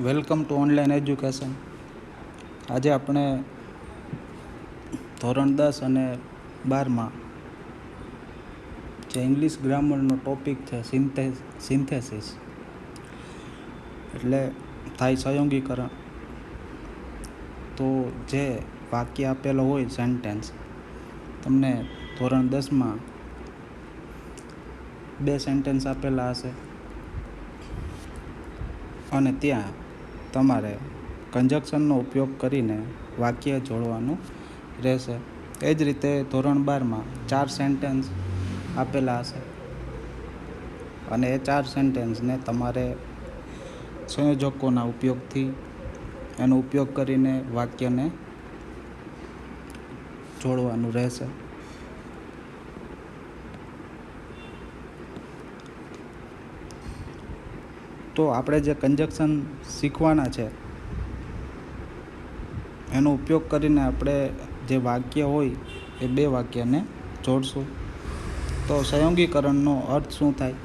Welcome to online education. આજે આપણે ધોરણ 10 અને 12માં જે ઇંગ્લિશ ગ્રામરનો ટોપિક છે સિન્થેસિસ એટલે થાય સંયોગીકરણ. તો જે વાક્ય આપેલો હોય સેન્ટેન્સ, તમને ધોરણ 10માં 2 સેન્ટેન્સ આપેલા હશે અને ત્યાં તમારે કંજક્શનનો ઉપયોગ કરીને વાક્ય જોડવાનું રહેશે. એ જ રીતે ધોરણ 12માં 4 સેન્ટેન્સ આપેલા હશે અને એ 4 સેન્ટેન્સને તમારે સંયોજકોના ઉપયોગથી એનો ઉપયોગ કરીને વાક્યને જોડવાનું રહેશે. તો આપણે જે કંજક્શન શીખવાના છે એનો ઉપયોગ કરીને આપણે જે વાક્ય હોય એ 2 વાક્યને જોડશું. તો સંયોગીકરણનો અર્થ શું થાય?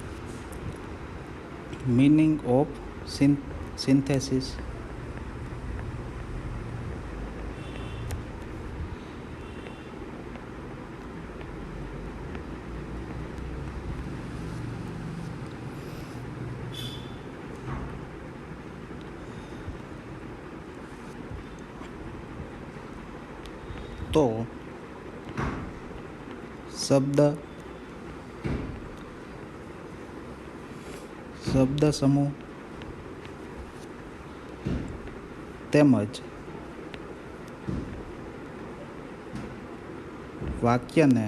Meaning of synthesis. તો શબ્દ સમૂહ તેમજ વાક્યને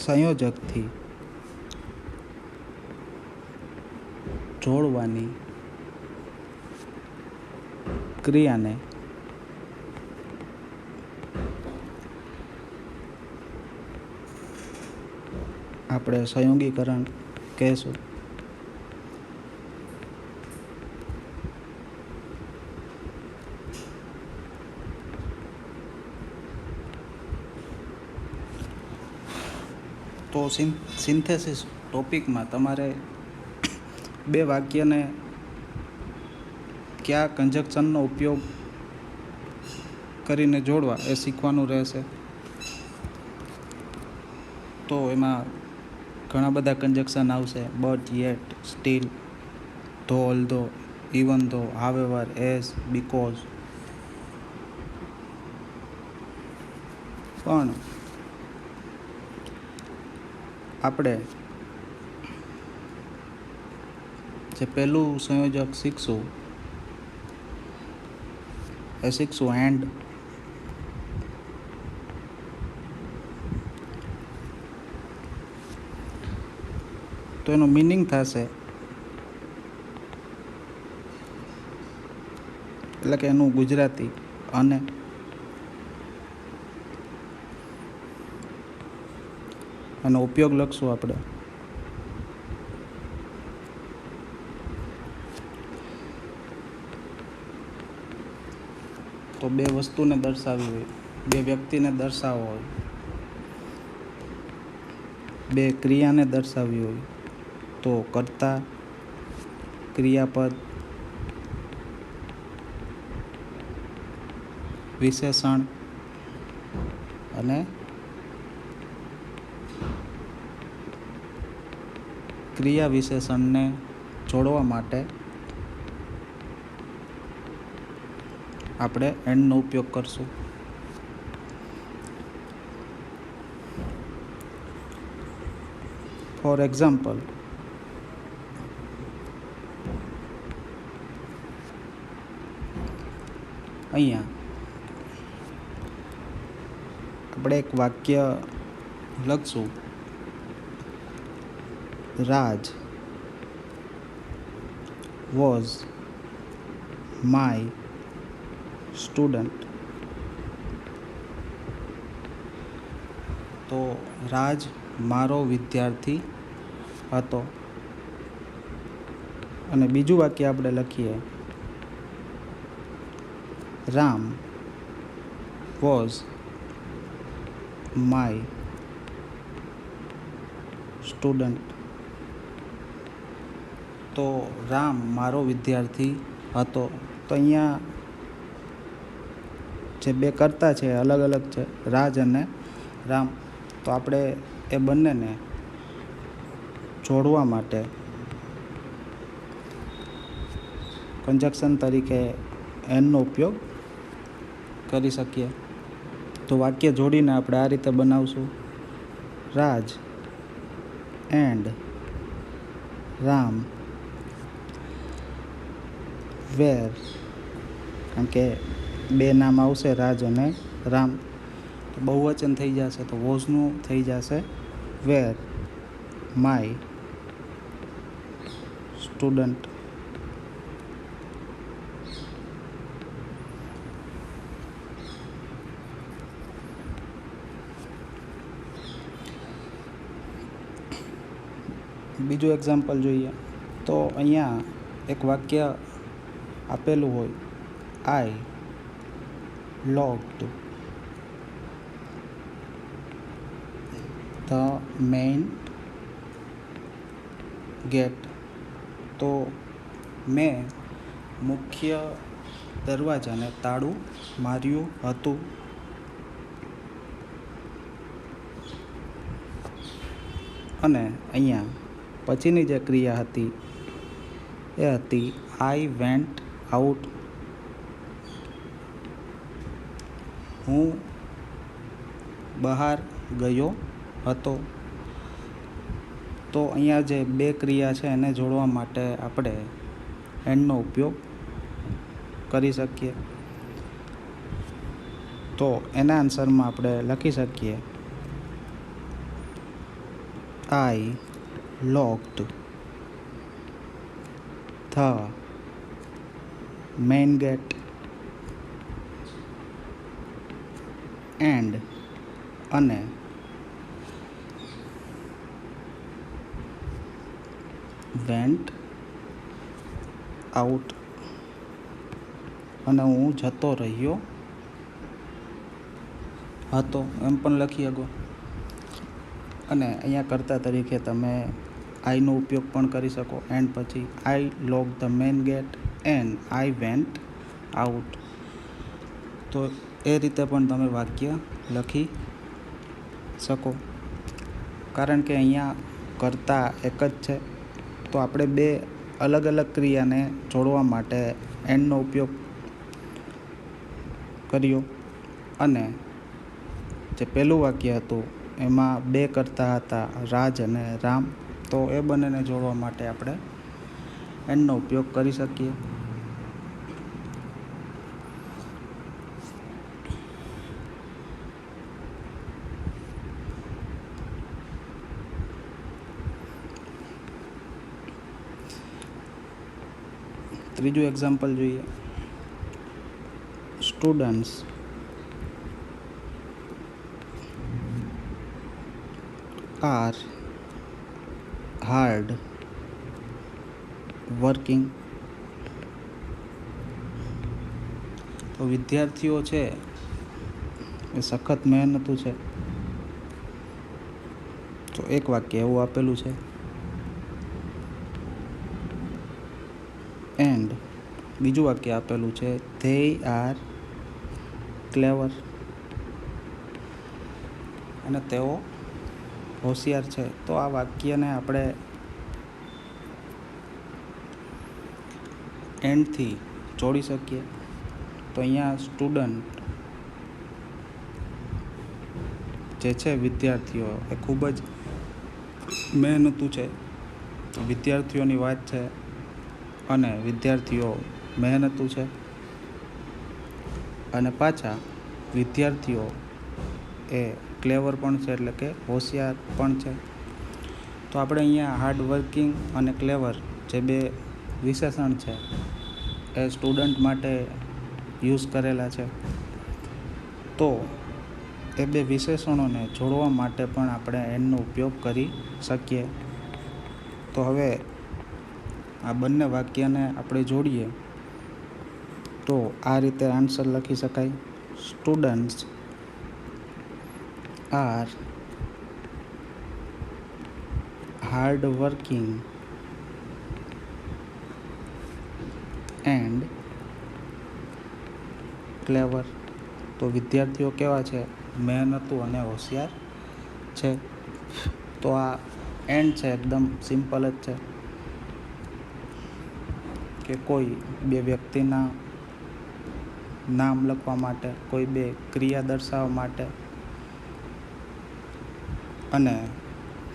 સંયોજકથી જોડવાની ક્રિયાને આપણે સંયોગીકરણ કહેશું. તો સિન્થેસિસ ટોપિકમાં તમારે 2 વાક્યને કયા કંજક્શનનો ઉપયોગ કરીને જોડવા એ શીખવાનું રહેશે. તો એમાં ઘણા બધા કંજક્શન આવશે. But, yet, still, though, although, even though, however, as, because. પણ આપણે જે પહેલું સંયોજક શીખશું એન્ડ. તો એનો મિનિંગ થશે, એટલે કે એનું ગુજરાતી અને એનો ઉપયોગ લખશું આપણે. તો 2 વસ્તુને દર્શાવવી હોય, 2 વ્યક્તિને દર્શાવવો હોય, 2 ક્રિયાને દર્શાવવી હોય તો કર્તા, ક્રિયાપદ, વિશેષણ અને ક્રિયા વિશેષણને જોડવા માટે આપણે એન્ડનો ઉપયોગ કરશું. ફોર એક્ઝામ્પલ, અહીંયા આપણે એક વાક્ય લખશું. રાજ વોઝ માય સ્ટુડન્ટ. તો રાજ મારો વિદ્યાર્થી હતો. અને બીજું વાક્ય આપણે લખીએ, રામ વોઝ માય સ્ટુડન્ટ. તો રામ મારો વિદ્યાર્થી હતો. તો અહીંયા જે બે કર્તા છે અલગ અલગ છે, રાજ અને રામ. તો આપણે એ બંનેને જોડવા માટે કંજક્શન તરીકે એનનો ઉપયોગ કરી શકીએ. તો વાક્ય જોડીને આપણે આ રીતે બનાવશું: રાજ એન્ડ રામ વેર. કારણ કે બે નામ આવશે, રાજ અને રામ, તો બહુવચન થઈ જશે, તો વોઝનું થઈ જશે વેર માય સ્ટુડન્ટ. બીજું એક્ઝામ્પલ જોઈએ. તો અહીંયા એક વાક્ય આપેલું હોય: આઈ locked the main gate. તો મેં મુખ્ય દરવાજાને તાળું માર્યું હતું. અને અહીંયા પછીની જે ક્રિયા હતી એ હતી આઈ વેન્ટ આઉટ. હું બહાર ગયો હતો. તો અહીંયા જે બે ક્રિયા છે એને જોડવા માટે આપણે એન્ડનો ઉપયોગ કરી શકીએ. તો એના આન્સરમાં આપણે લખી શકીએ: આઈ locked the main gate and અને went out અને હું જતો રહ્યો હતો, એમ પણ લખી શકો. અને અહીંયા કર્તા તરીકે તમે આઈનો ઉપયોગ પણ કરી શકો. એન્ડ પછી I lock the main gate and I went out. તો એ રીતે પણ તમે વાક્ય લખી શકો. કારણ કે અહીંયા કર્તા એક જ છે, તો આપણે બે અલગ અલગ ક્રિયાને જોડવા માટે એન્ડનો ઉપયોગ કર્યો. અને જે પહેલું વાક્ય હતું એમાં બે કર્તા હતા, રાજ અને રામ. તો એ બંનેને જોડવા માટે આપણે એન્ડનો ઉપયોગ કરી શકીએ. ત્રીજું એક્ઝામ્પલ જોઈએ. Students are hard working. તો વિદ્યાર્થીઓ છે એ સખત મહેનતુ છે. તો એક વાક્ય એવું આપેલું છે. એન્ડ બીજું વાક્ય આપેલું છે ધે આર ક્લેવર. અને તેઓ હોશિયાર છે. તો આ વાક્યને આપણે એન્ડથી જોડી શકીએ. તો અહીંયા સ્ટુડન્ટ જે છે વિદ્યાર્થીઓ એ ખૂબ જ મહેનતુ છે. તો વિદ્યાર્થીઓની વાત છે અને વિદ્યાર્થીઓ મહેનતુ છે. અને પાછા વિદ્યાર્થીઓ એ ક્લેવર પણ છે, એટલે કે હોશિયાર પણ છે. તો આપણે અહીંયા હાર્ડ વર્કિંગ અને ક્લેવર જે બે વિશેષણ છે એ સ્ટુડન્ટ માટે યુઝ કરેલા છે. તો એ બે વિશેષણોને જોડવા માટે પણ આપણે એન્ડનો ઉપયોગ કરી શકીએ. તો હવે આ બંને વાક્યને આપણે જોડીએ તો આ રીતે આન્સર લખી શકાય: students are hard working and clever. તો વિદ્યાર્થીઓ કેવા છે? મહેનતુ અને હોશિયાર છે. તો આ એન્ડ છે, એકદમ સિમ્પલ જ છે કે કોઈ બે વ્યક્તિના નામ લખવા માટે, કોઈ બે ક્રિયા દર્શાવવા માટે અને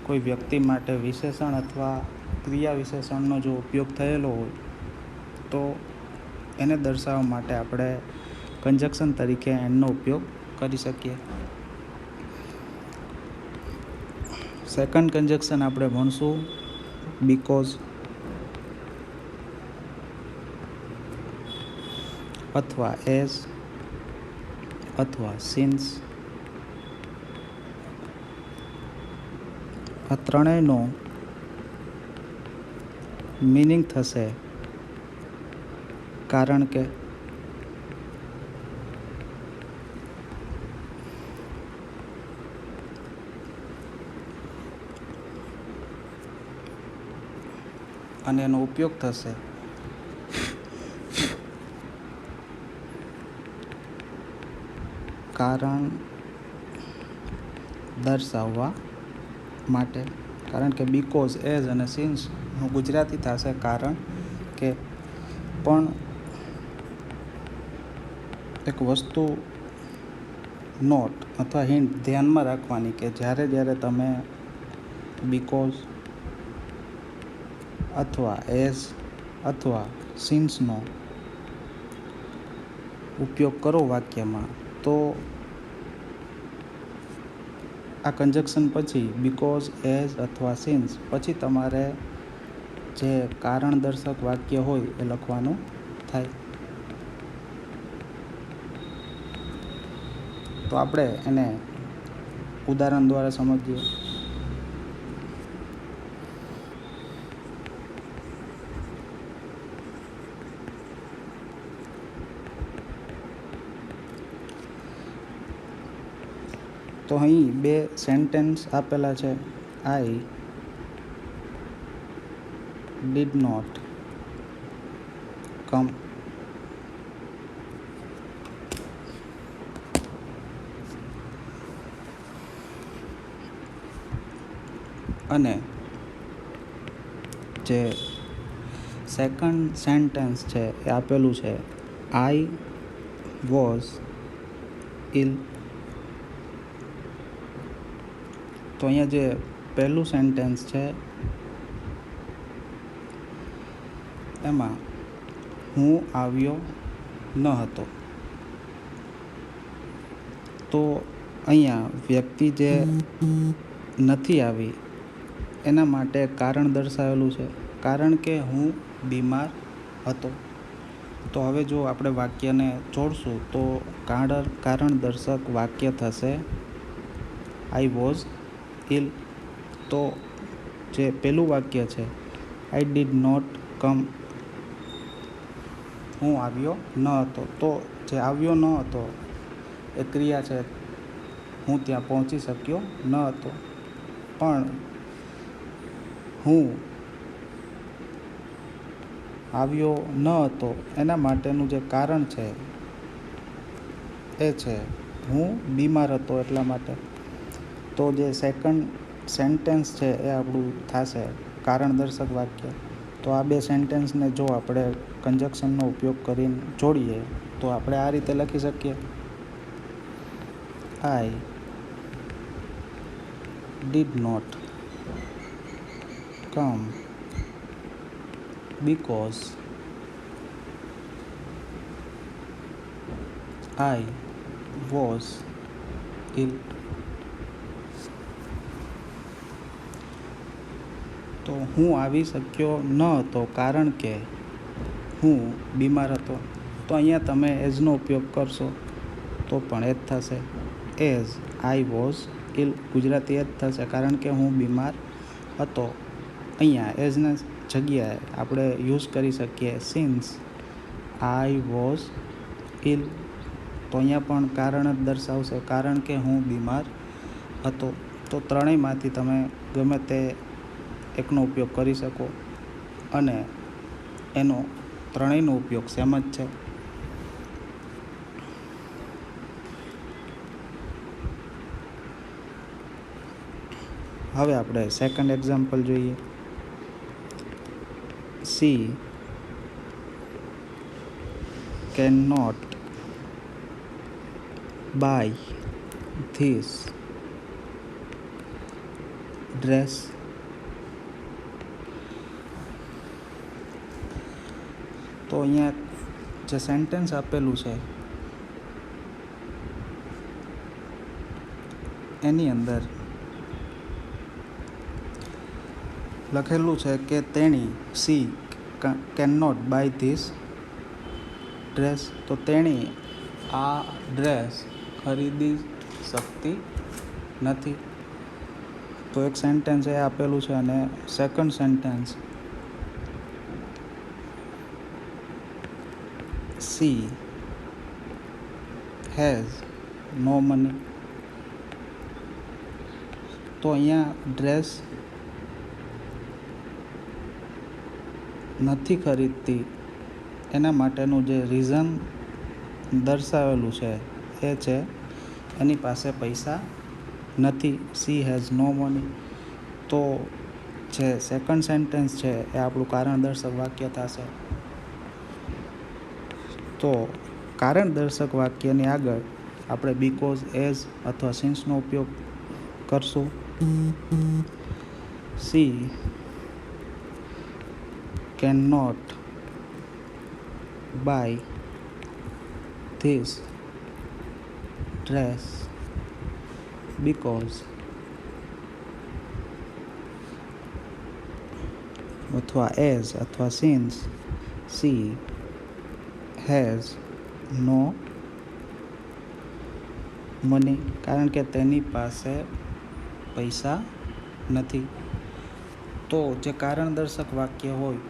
કોઈ વ્યક્તિ માટે વિશેષણ અથવા ક્રિયા વિશેષણનો જો ઉપયોગ થયેલો હોય તો એને દર્શાવવા માટે આપણે કંજક્શન તરીકે એન્ડનો ઉપયોગ કરી શકીએ. સેકન્ડ કંજક્શન આપણે ભણશું બીકોઝ અથવા એઝ અથવા સિન્સ. આ ત્રણેયનો મિનિંગ થશે કારણ કે. અને એનો ઉપયોગ થશે કારણ દર્શાવવા માટે. કારણ કે બીકોઝ, એઝ અને સિન્સનું ગુજરાતી થશે કારણ કે. પણ એક વસ્તુ નોટ અથવા હિન્ટ ધ્યાનમાં રાખવાની કે જ્યારે તમે બીકોઝ અથવા એઝ અથવા સિન્સનો ઉપયોગ કરો વાક્યમાં, તો આ કંજક્શન પછી બીકોઝ, એઝ અથવા સિન્સ પછી તમારે જે કારણ દર્શક વાક્ય હોય એ લખવાનું થાય. તો આપણે એને ઉદાહરણ દ્વારા સમજીએ. તો અહીં બે સેન્ટેન્સ આપેલા છે. I did not come. અને જે સેકન્ડ સેન્ટેન્સ છે એ આપેલું છે આઈ વોઝ ઇલ. તો અહીંયા જે પહેલું સેન્ટેન્સ છે એમાં હું આવ્યો ન હતો. તો અહીંયા વ્યક્તિ જે નથી આવી એના માટે કારણ દર્શાવેલું છે, કારણ કે હું બીમાર હતો. તો હવે જો આપણે વાક્યને જોડશું તો કારણ દર્શક વાક્ય થશે આઈ વોઝ ઇલ. તો જે પેલું વાક્ય છે આઈ ડીડ નોટ કમ, હું આવ્યો ન હતો. તો જે આવ્યો ન હતો એ ક્રિયા છે, હું ત્યાં પહોંચી શક્યો ન હતો. પણ હું આવ્યો ન હતો એના માટેનું જે કારણ છે એ છે હું બીમાર હતો એટલા માટે. તો જે સેકન્ડ સેન્ટેન્સ છે એ આપણું થશે કારણ દર્શક વાક્ય. તો આ બે સેન્ટેન્સને જો આપણે કંજક્શનનો ઉપયોગ કરીને જોડીએ તો આપણે આ રીતે લખી શકીએ. I did not come because I was ill. તો હું આવી શક્યો ન હતો કારણ કે હું બીમાર હતો. તો અહીંયા તમે એઝનો ઉપયોગ કરશો તો પણ એ જ થશે. એઝ આઈ વોઝ ઇલ ગુજરાતી એ જ થશે કારણ કે હું બીમાર હતો. અહીંયા એઝના જગ્યાએ આપણે યુઝ કરી શકીએ સિન્સ આઈ વોઝ ઇલ. તો અહીંયા પણ કારણ જ દર્શાવશે કારણ કે હું બીમાર હતો. તો ત્રણેયમાંથી તમે ગમે તે એકનો ઉપયોગ કરી શકો અને એનો ત્રણેયનો ઉપયોગ સેમ જ છે. હવે આપણે સેકન્ડ એક્ઝામ્પલ જોઈએ. She can not buy this dress. તો અહીંયા જે સેન્ટેન્સ આપેલું છે એની અંદર લખેલું છે કે તેણી she can not buy this dress. તો તેણી આ ડ્રેસ ખરીદી શકતી નથી. તો એક સેન્ટેન્સ એ આપેલું છે અને second sentence she has no money. તો અહીંયા ડ્રેસ નથી ખરીદતી એના માટેનું જે રીઝન દર્શાવેલું છે એ છે એની પાસે પૈસા નથી. She has no money. તો જે સેકન્ડ સેન્ટેન્સ છે એ આપણું કારણ દર્શક વાક્ય થશે. તો કારણ દર્શક વાક્યની આગળ આપણે બીકોઝ, એઝ અથવા સિન્સનો ઉપયોગ કરશું. She can not buy this dress because, અથવા એઝ અથવા since she has no money. કારણ કે તેની પાસે પૈસા નથી. તો જે કારણ દર્શક વાક્ય હોય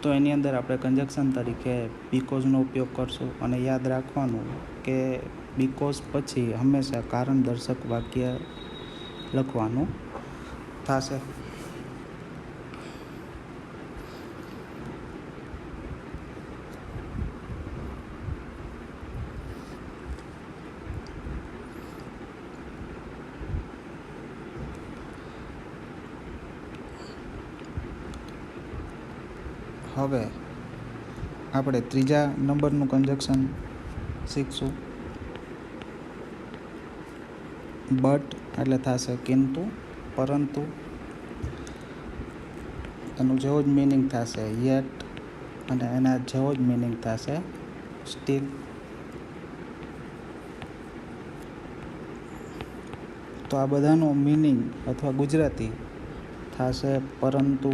તો એની અંદર આપણે કંજક્શન તરીકે બીકોઝનો ઉપયોગ કરશું. અને યાદ રાખવાનું કે બીકોઝ પછી હંમેશા કારણ દર્શક વાક્ય લખવાનું થશે. હવે આપણે ત્રીજા નંબરનું કંજક્શન શીખશું. બટ એટલે થશે કિંતુ, પરંતુ. એનું જેવો જ મિનિંગ થશે યેટ, અને એના જેવો જ મિનિંગ થશે સ્ટીલ. તો આ બધાનો મિનિંગ અથવા ગુજરાતી થશે પરંતુ,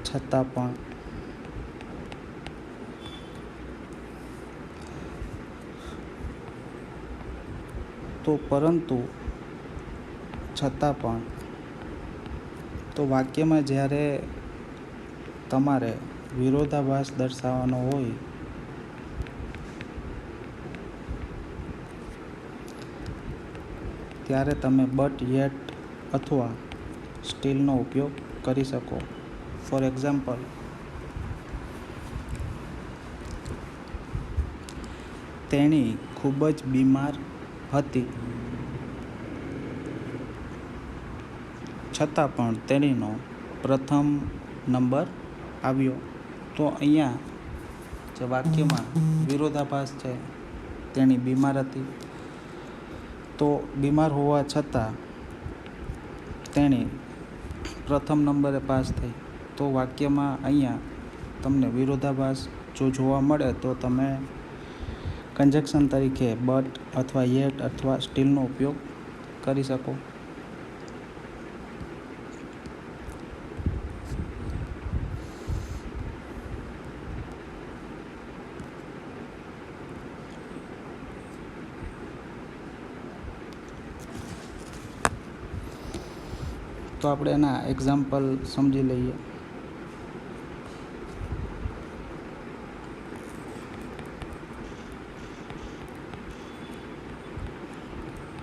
છતાં પણ. તો પરંતુ, છતાં પણ. તો વાક્યમાં જ્યારે તમારે વિરોધાભાસ દર્શાવવાનો હોય ત્યારે તમે બટ, યેટ અથવા સ્ટીલનો ઉપયોગ કરી શકો. ફોર એક્ઝામ્પલ, તેણી ખૂબ જ બીમાર હતી, છતાં પણ તેણીનો પ્રથમ નંબર આવ્યો. તો અહીંયા જે વાક્યમાં વિરોધાભાસ છે, તેણી બીમાર હતી, તો બીમાર હોવા છતાં તેણી પ્રથમ નંબરે પાસ થઈ. તો વાક્યમાં અહીંયા તમને વિરોધાભાસ જો જોવા મળે તો તમે કંજક્શન તરીકે બટ અથવા યેટ અથવા સ્ટીલનો ઉપયોગ કરી શકો. તો આપણે એના એક્ઝામ્પલ સમજી લઈએ.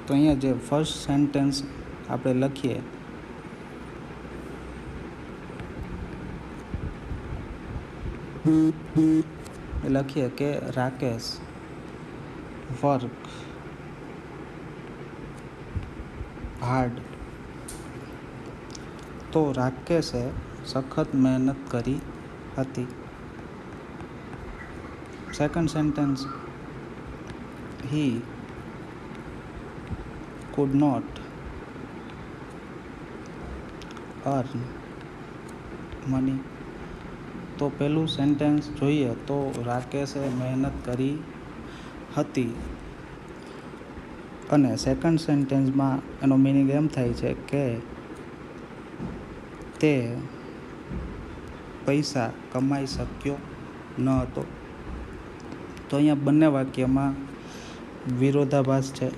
તો અહીંયા જે ફર્સ્ટ સેન્ટેન્સ આપણે લખીએ કે રાકેશ વર્ક હાર્ડ, તો રાકેશે સખત મહેનત કરી હતી. Second sentence, he could not earn money. તો પહેલું સેન્ટેન્સ જોઈએ તો રાકેશે મહેનત કરી હતી, અને સેકન્ડ સેન્ટેન્સમાં એનો મિનિંગ એમ થાય છે કે તે પૈસા કમાઈ શક્યો ન હતો. તો અહીંયા બંને વાક્યમાં વિરોધાભાસ છે.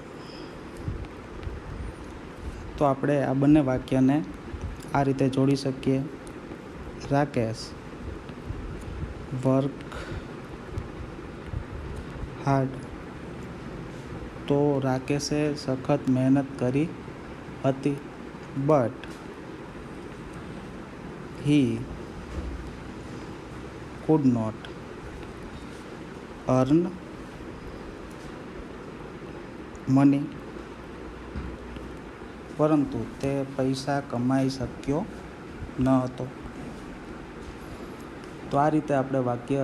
તો આપણે આ બંને વાક્યને આ રીતે જોડી શકીએ. રાકેશ વર્ક હાર્ડ, તો રાકેશે સખત મહેનત કરી હતી, but he could not earn money. પરંતુ તે પૈસા કમાઈ શક્યો ન હતો. તો આ રીતે આપણે વાક્ય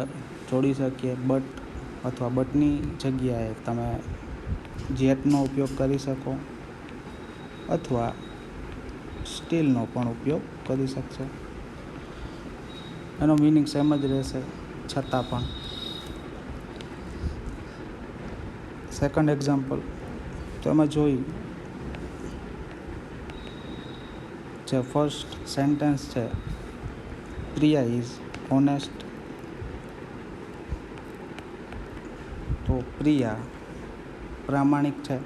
જોડી શકીએ. બટ અથવા બટની જગ્યાએ તમે જેટનો ઉપયોગ કરી શકો અથવા સ્ટીલનો પણ ઉપયોગ કરી શકશો. એનો મિનિંગ સેમ જ રહેશે છતાં પણ. સેકન્ડ એક્ઝામ્પલ, તો એમાં જોઈ જે ફર્સ્ટ સેન્ટેન્સ છે, પ્રિયા ઇઝ ઓનેસ્ટ, તો પ્રિયા પ્રામાણિક છે.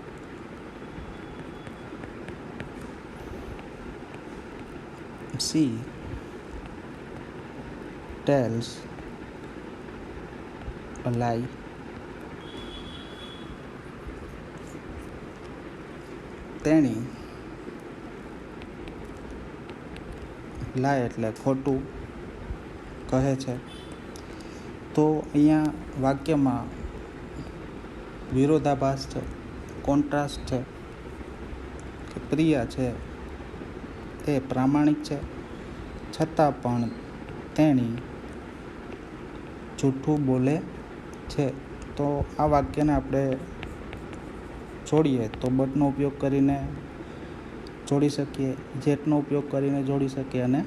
સી ટેલ્સ અ લાઈ, તેણી લાય એટલે ખોટું કહે છે. તો અહીંયા વાક્યમાં વિરોધાભાસ છે, કોન્ટ્રાસ્ટ છે કે પ્રિયા છે એ પ્રામાણિક છે, છતાં પણ તેણી જૂઠું બોલે છે. તો આ વાક્યને આપણે જોડીએ તો બટનો ઉપયોગ કરીને જોડી શકીએ, જેટનો ઉપયોગ કરીને જોડી શકીએ અને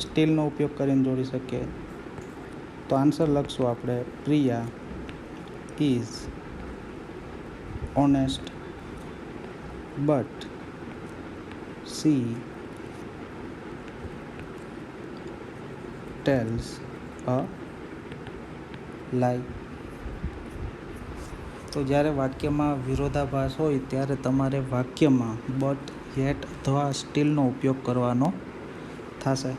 સ્ટીલનો ઉપયોગ કરીને જોડી શકીએ. તો આન્સર લખશું આપણે, Priya is honest but she tells a lie. તો જ્યારે વાક્યમાં વિરોધાભાસ હોય ત્યારે તમારે વાક્યમાં બટ, યેટ અથવા સ્ટીલનો ઉપયોગ કરવાનો થશે.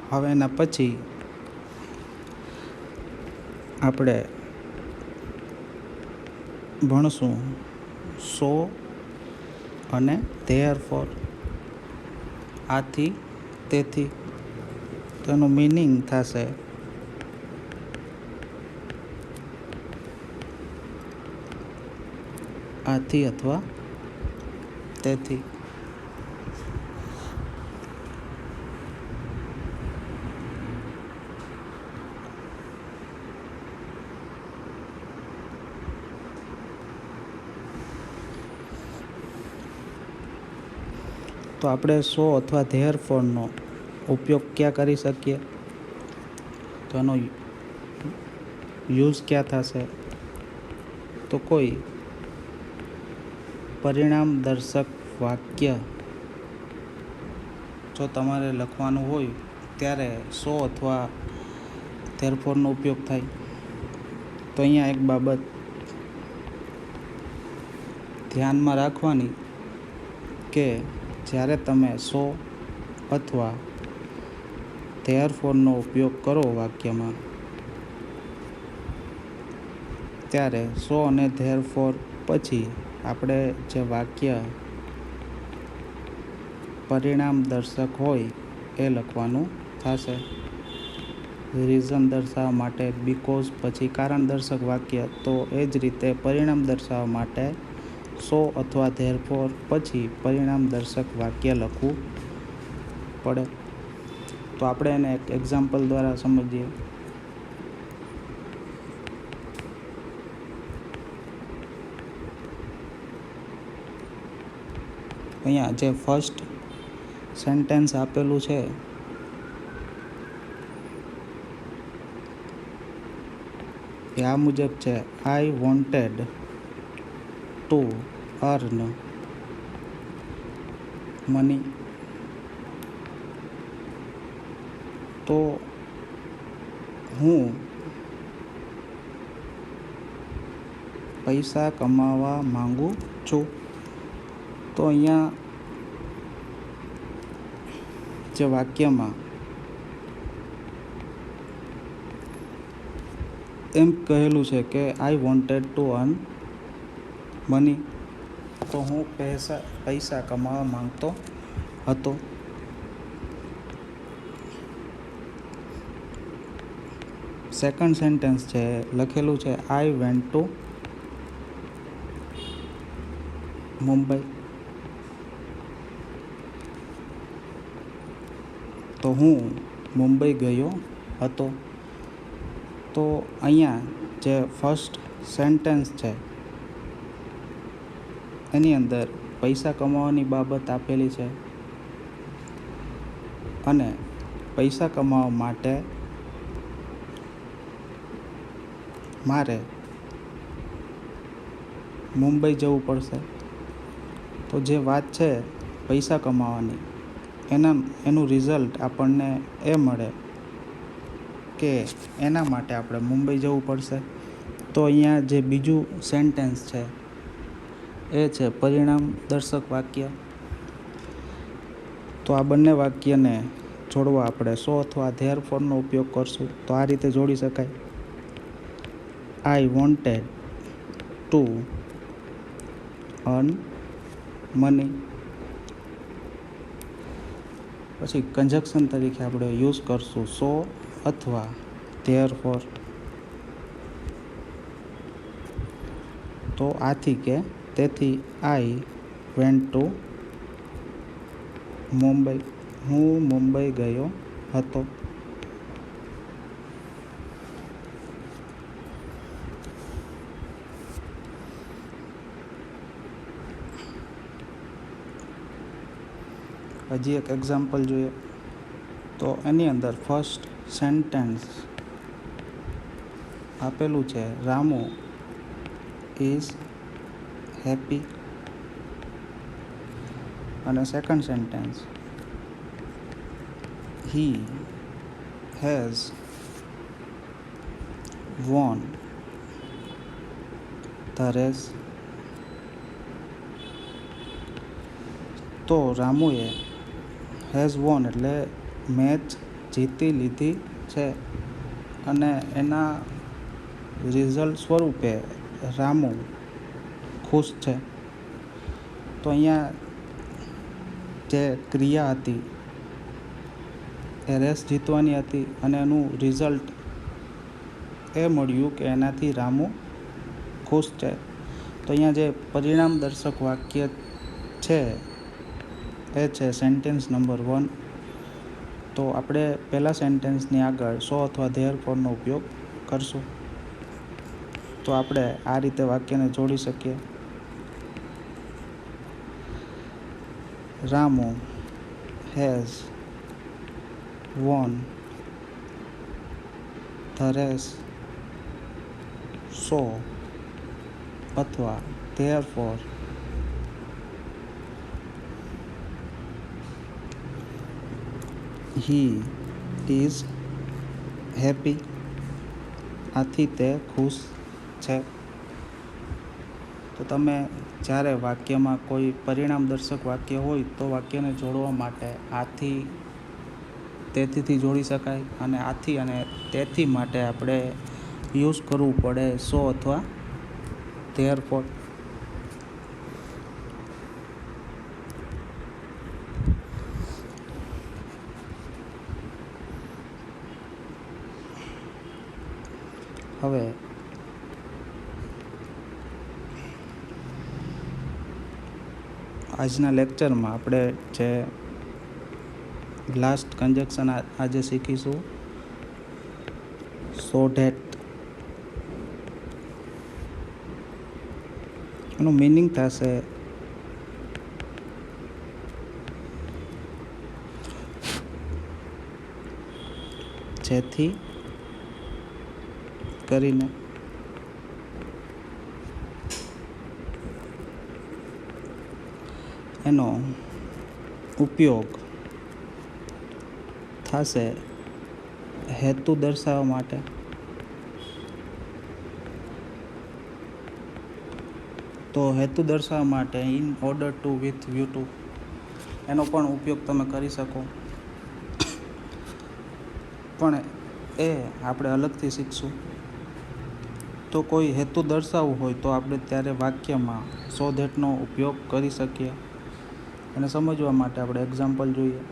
હવે એના પછી આપણે ભણશું સો અને ધેરફોર, આથી તેથી. તો એનું મિનિંગ થશે આથી અથવા તેથી. તો આપણે સો અથવા ધેરફોરનો ઉપયોગ ક્યાં કરી શકીએ? તો એનો યુઝ ક્યાં થશે? તો કોઈ પરિણામ દર્શક વાક્ય જો તમારે લખવાનું હોય ત્યારે સો અથવા ધેરફોરનો ઉપયોગ થાય. તો અહીંયા એક બાબત ધ્યાનમાં રાખવાની કે જ્યારે તમે સો અથવા ધેરફોરનો ઉપયોગ કરો વાક્યમાં, ત્યારે સો અને ધેરફોર પછી આપણે જે વાક્ય પરિણામ દર્શક હોય એ લખવાનું થશે. રીઝન દર્શાવવા માટે બીકોઝ પછી કારણ દર્શક વાક્ય, તો એ જ રીતે પરિણામ દર્શાવવા માટે સો અથવા ધેરફોર પછી પરિણામ દર્શક વાક્ય લખવું પડે. તો આપણે એને એક એક્ઝામ્પલ દ્વારા સમજીએ. અહીંયા જે ફર્સ્ટ સેન્ટેન્સ આપેલું છે એ આ મુજબ છે: I wanted to earn money. તો હું પૈસા કમાવા માંગુ છું. તો અહીંયા જે વાક્યમાં એમ કહેલું છે કે I wanted to earn money, તો હું પૈસા કમાવા માંગતો હતો. સેકન્ડ સેન્ટેન્સ છે લખેલું છે આઈ વેન્ટ ટુ મુંબઈ, તો હું મુંબઈ ગયો હતો. તો અહીંયા જે ફર્સ્ટ સેન્ટેન્સ છે એની અંદર પૈસા કમાવાની બાબત આપેલી છે અને પૈસા કમાવા માટે મારે મુંબઈ જવું પડશે. તો જે વાત છે પૈસા કમાવાની, એનું રિઝલ્ટ આપણને એ મળે કે એના માટે આપણે મુંબઈ જવું પડશે. તો અહીંયા જે બીજું સેન્ટેન્સ છે એ છે પરિણામ દર્શક વાક્ય. તો આ બંને વાક્યને જોડવા આપણે સો અથવા ધેરફોરનો ઉપયોગ કરશું. તો આ રીતે જોડી શકાય: I wanted to earn money. પછી કન્જક્શન તરીકે આપણે યુઝ કરશું સો અથવા ધેરફોર. તો આથી કે તેથી આઈ વેન્ટ ટુ મુંબઈ, હું મુંબઈ ગયો હતો. હજી એક એક્ઝામ્પલ જોઈએ. તો એની અંદર ફર્સ્ટ સેન્ટેન્સ આપેલું છે રામુ ઇઝ હેપી, અને second sentence he has won the race. તો રામુએ હેઝ વોન એટલે મેચ જીતી લીધી છે અને એના રિઝલ્ટ સ્વરૂપે રામુ ખુશ છે. તો અહીંયા જે ક્રિયા હતી એ રેસ જીતવાની હતી અને એનું રિઝલ્ટ એ મળ્યું કે એનાથી રામુ ખુશ છે. તો અહીંયા જે પરિણામ દર્શક વાક્ય છે એ છે સેન્ટેન્સ નંબર 1. તો આપણે પહેલા સેન્ટેન્સની આગળ સો અથવા ધેરફોરનો ઉપયોગ કરશું. તો આપણે આ રીતે વાક્યને જોડી શકીએ: Ramu has won the race, so અથવા ધેરફોર હી ઇઝ હેપી, આથી તે ખુશ છે. તો તમે જ્યારે વાક્યમાં કોઈ પરિણામ દર્શક વાક્ય હોય તો વાક્યને જોડવા માટે આથી તેથીથી જોડી શકાય, અને આથી અને તેથી માટે આપણે યુઝ કરવું પડે સો અથવા ધેરફોર. હવે આજના લેક્ચરમાં આપણે જે લાસ્ટ કન્જક્શન આજે શીખીશું, સો ધેટ. એનું મિનિંગ થશે જેથી કરીને. એનો ઉપયોગ થશે હેતુ દર્શાવવા માટે. તો હેતુ દર્શાવવા માટે in order to, with view to, એનો પણ ઉપયોગ તમે કરી શકો. પણ એ આપણે અલગથી શીખશું. તો કોઈ હેતુ દર્શાવવું હોય તો આપણે ત્યારે વાક્યમાં સો ધેટનો ઉપયોગ કરી શકીએ. એને સમજવા માટે આપણે એક્ઝામ્પલ જોઈએ.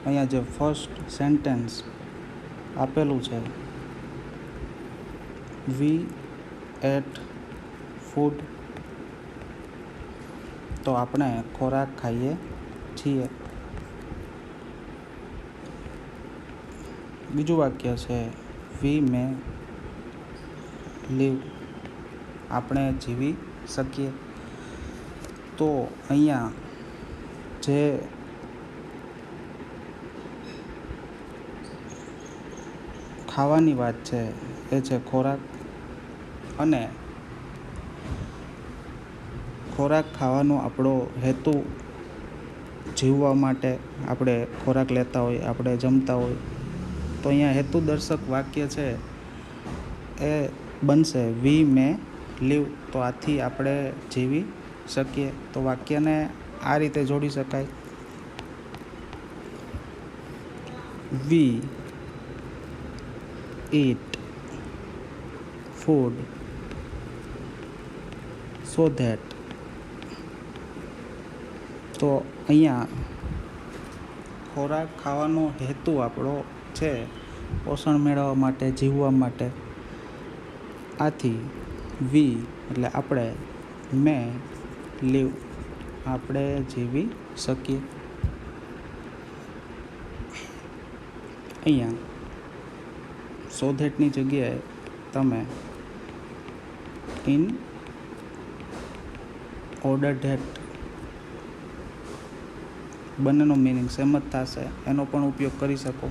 અહીંયા જે ફર્સ્ટ સેન્ટેન્સ આપેલું છે, વી એટ ફૂડ, તો આપણે ખોરાક ખાઈએ છીએ. બીજું વાક્ય છે વી મે લીવ, આપણે જીવી શકીએ. તો અહીંયા જે ખાવાની વાત છે એ છે ખોરાક, અને ખોરાક ખાવાનો આપણો હેતુ જીવવા માટે આપણે ખોરાક લેતા હોય, આપણે જમતા હોય. તો અહીંયા હેતુ દર્શક વાક્ય છે એ બનશે વી મે લીવ. તો આથી આપણે જીવી શકીએ. તો વાક્યને આ રીતે જોડી શકાય. વી eat food so that. તો અહીંયા ખોરાક ખાવાનો હેતુ આપણો છે પોષણ મેળવવા માટે, જીવવા માટે. આથી વી એટલે આપણે, મે લીવ આપણે જીવી શકીએ. અહીંયા સો ધેટની જગ્યાએ તમે ઇન ઓર્ડર ધેટ, બંનેનો મિનિંગ સેમ જ થશે, એનો પણ ઉપયોગ કરી શકો.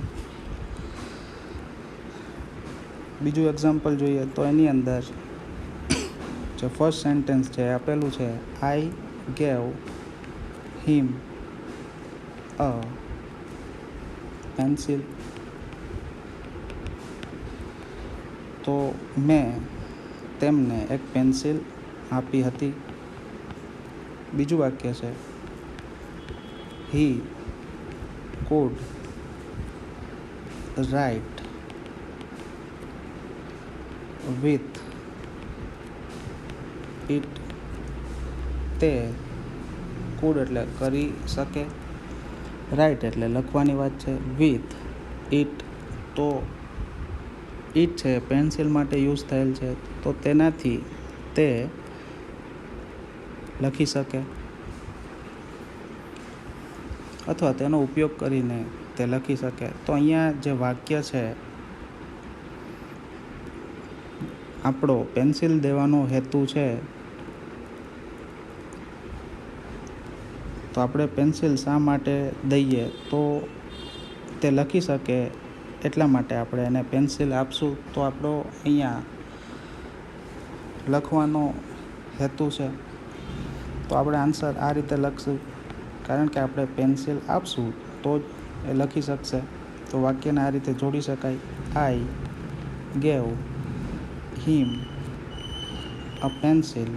બીજું એક્ઝામ્પલ જોઈએ તો એની અંદર જે ફર્સ્ટ સેન્ટેન્સ છે આપેલું છે, I gave him a pencil. તો મેં તેમને એક પેન્સિલ આપી હતી. બીજું વાક્ય છે he could write with it, તે કુડ એટલે કરી શકે, રાઇટ એટલે લખવાની વાત છે, વિથ ઇટ તો ઇટ છે પેન્સિલ માટે યુઝ થયેલ છે, તો તેનાથી તે લખી શકે અથવા તેનો ઉપયોગ કરીને તે લખી શકે. તો અહીંયા જે વાક્ય છે આપણો પેન્સિલ દેવાનો હેતુ છે, તો આપણે પેન્સિલ શા માટે દઈએ, તો તે લખી શકે એટલા માટે આપણે એને પેન્સિલ આપશું. તો આપણો અહીંયા લખવાનો હેતુ છે. તો આપણે આન્સર આ રીતે લખશું, કારણ કે આપણે પેન્સિલ આપશું તો જ એ લખી શકશે. તો વાક્યને આ રીતે જોડી શકાય. I gave him a pencil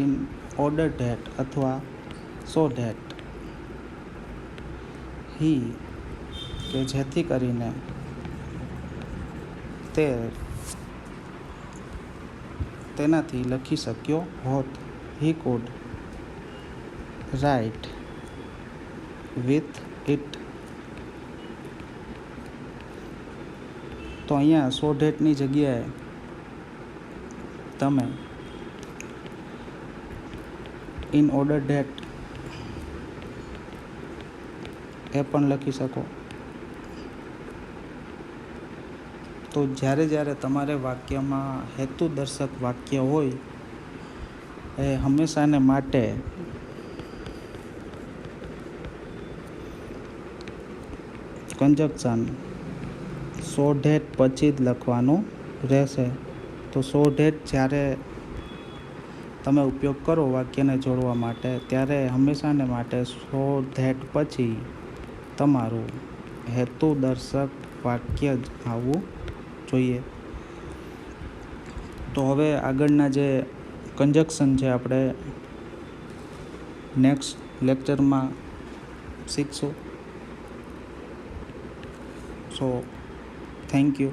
in order that, અથવા સો ધેટ હી કે જેથી કરીને તે તેનાથી લખી શક્યો હોત. He could write with it. તો અહીંયા સો ધેટની જગ્યાએ તમે ઇન ઓર્ડર ધેટ એ પણ લખી શકો. તો જ્યારે તમારે વાક્યમાં હેતુદર્શક વાક્ય હોય એ હંમેશાને માટે કંજક્શન સો ધેટ પછી જ લખવાનું રહેશે. તો સો ધેટ જ્યારે તમે ઉપયોગ કરો વાક્યને જોડવા માટે ત્યારે હંમેશાને માટે સો ધેટ પછી તમારું હેતુદર્શક વાક્ય જ આવવું જોઈએ. તો હવે આગળના જે કંજક્શન છે આપણે નેક્સ્ટ લેક્ચરમાં શીખશું. So thank you.